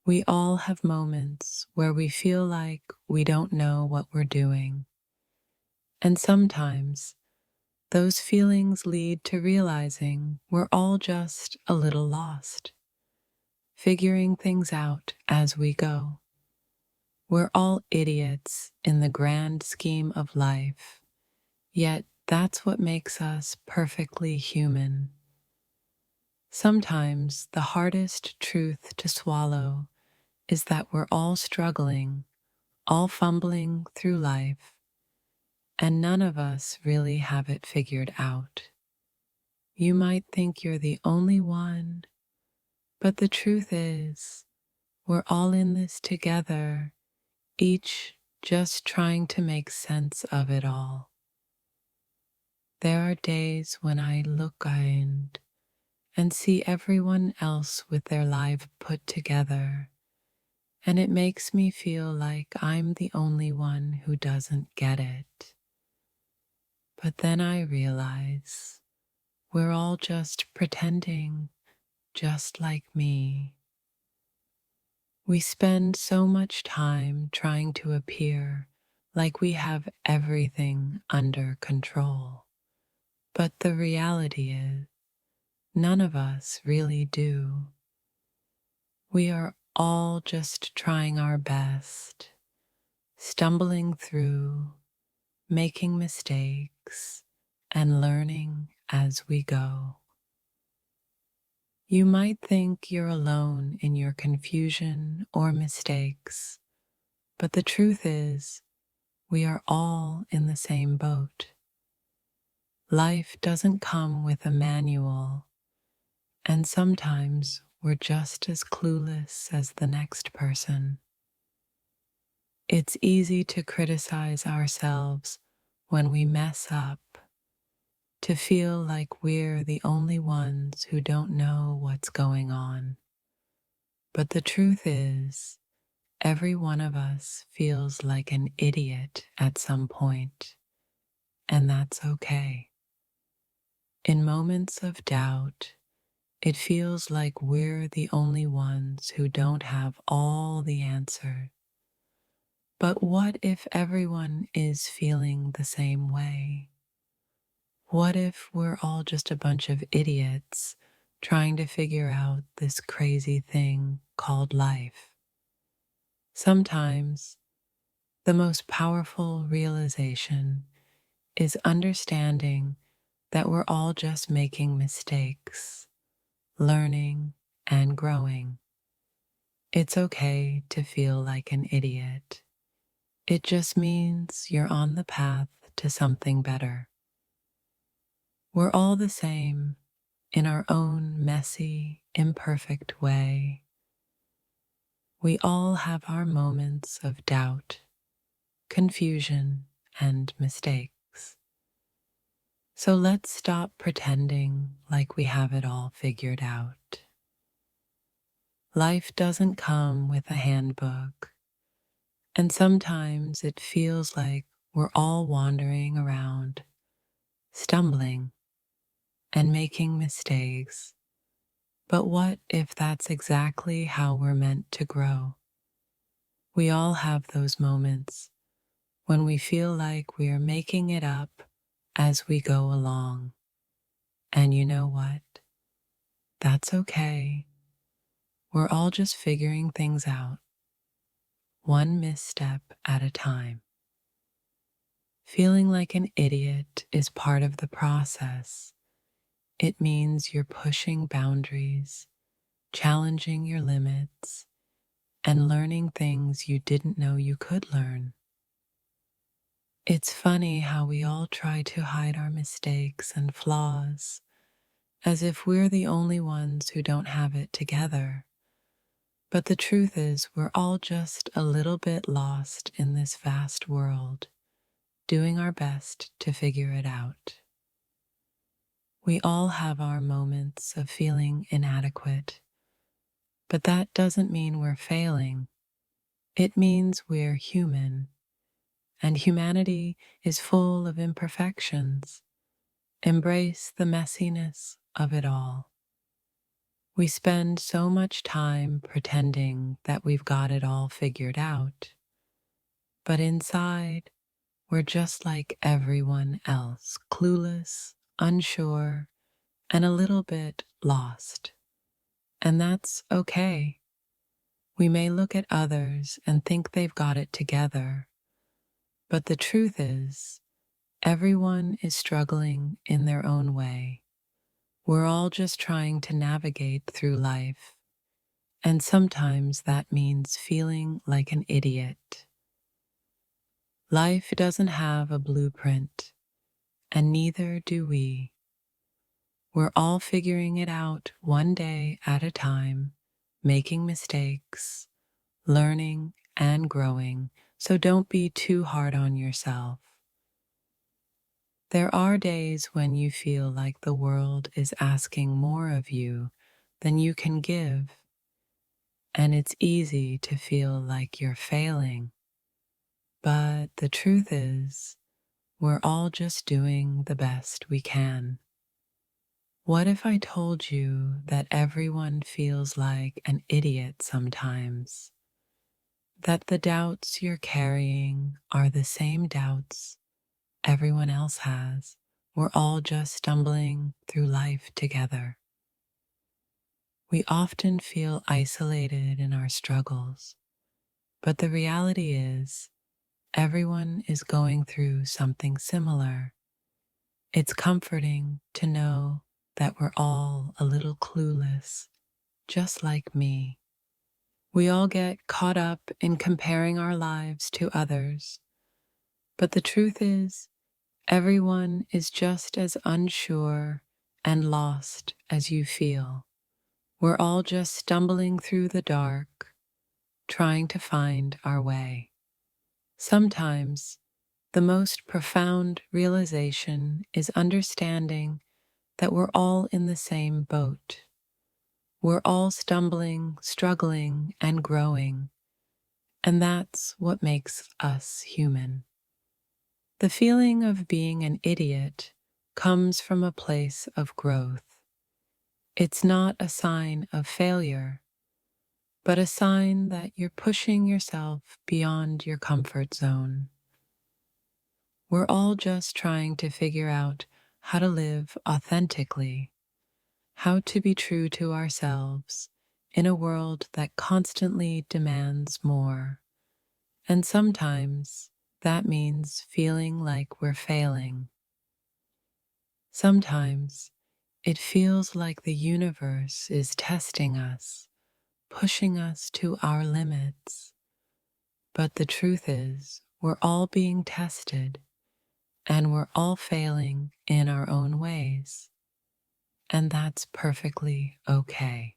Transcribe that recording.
We all have moments where we feel like we don't know what we're doing, and sometimes those feelings lead to realizing we're all just a little lost, figuring things out as we go. We're all idiots in the grand scheme of life, yet that's what makes us perfectly human. Sometimes the hardest truth to swallow is that we're all struggling, all fumbling through life, and none of us really have it figured out. You might think you're the only one, but the truth is, we're all in this together, each just trying to make sense of it all. There are days when I look and see everyone else with their life put together, and it makes me feel like I'm the only one who doesn't get it. But then I realize we're all just pretending, just like me. We spend so much time trying to appear like we have everything under control. But the reality is, none of us really do. We are all just trying our best, stumbling through, making mistakes, and learning as we go. You might think you're alone in your confusion or mistakes, but the truth is, we are all in the same boat. Life doesn't come with a manual, and sometimes we're just as clueless as the next person. It's easy to criticize ourselves when we mess up, to feel like we're the only ones who don't know what's going on. But the truth is, every one of us feels like an idiot at some point, and that's okay. In moments of doubt, it feels like we're the only ones who don't have all the answers. But what if everyone is feeling the same way? What if we're all just a bunch of idiots trying to figure out this crazy thing called life? Sometimes the most powerful realization is understanding that we're all just making mistakes, learning, and growing. It's okay to feel like an idiot. It just means you're on the path to something better. We're all the same in our own messy, imperfect way. We all have our moments of doubt, confusion, and mistakes. So let's stop pretending like we have it all figured out. Life doesn't come with a handbook, and sometimes it feels like we're all wandering around, stumbling, and making mistakes. But what if that's exactly how we're meant to grow? We all have those moments when we feel like we are making it up as we go along. And you know what? That's okay. We're all just figuring things out, one misstep at a time. Feeling like an idiot is part of the process. It means you're pushing boundaries, challenging your limits, and learning things you didn't know you could learn. It's funny how we all try to hide our mistakes and flaws, as if we're the only ones who don't have it together. But the truth is, we're all just a little bit lost in this vast world, doing our best to figure it out. We all have our moments of feeling inadequate, but that doesn't mean we're failing. It means we're human, and humanity is full of imperfections. Embrace the messiness of it all. We spend so much time pretending that we've got it all figured out, but inside, we're just like everyone else, clueless, unsure, and a little bit lost. And that's okay. We may look at others and think they've got it together, but the truth is, everyone is struggling in their own way. We're all just trying to navigate through life, and sometimes that means feeling like an idiot. Life doesn't have a blueprint, and neither do we. We're all figuring it out one day at a time, making mistakes, learning, and growing, so don't be too hard on yourself. There are days when you feel like the world is asking more of you than you can give, and it's easy to feel like you're failing. But the truth is, we're all just doing the best we can. What if I told you that everyone feels like an idiot sometimes? That the doubts you're carrying are the same doubts everyone else has. We're all just stumbling through life together. We often feel isolated in our struggles, but the reality is, everyone is going through something similar. It's comforting to know that we're all a little clueless, just like me. We all get caught up in comparing our lives to others, but the truth is, everyone is just as unsure and lost as you feel. We're all just stumbling through the dark, trying to find our way. Sometimes, the most profound realization is understanding that we're all in the same boat. We're all stumbling, struggling, and growing, and that's what makes us human. The feeling of being an idiot comes from a place of growth. It's not a sign of failure, but a sign that you're pushing yourself beyond your comfort zone. We're all just trying to figure out how to live authentically, how to be true to ourselves in a world that constantly demands more. And sometimes that means feeling like we're failing. Sometimes it feels like the universe is testing us, pushing us to our limits. But the truth is, we're all being tested, and we're all failing in our own ways. And that's perfectly okay.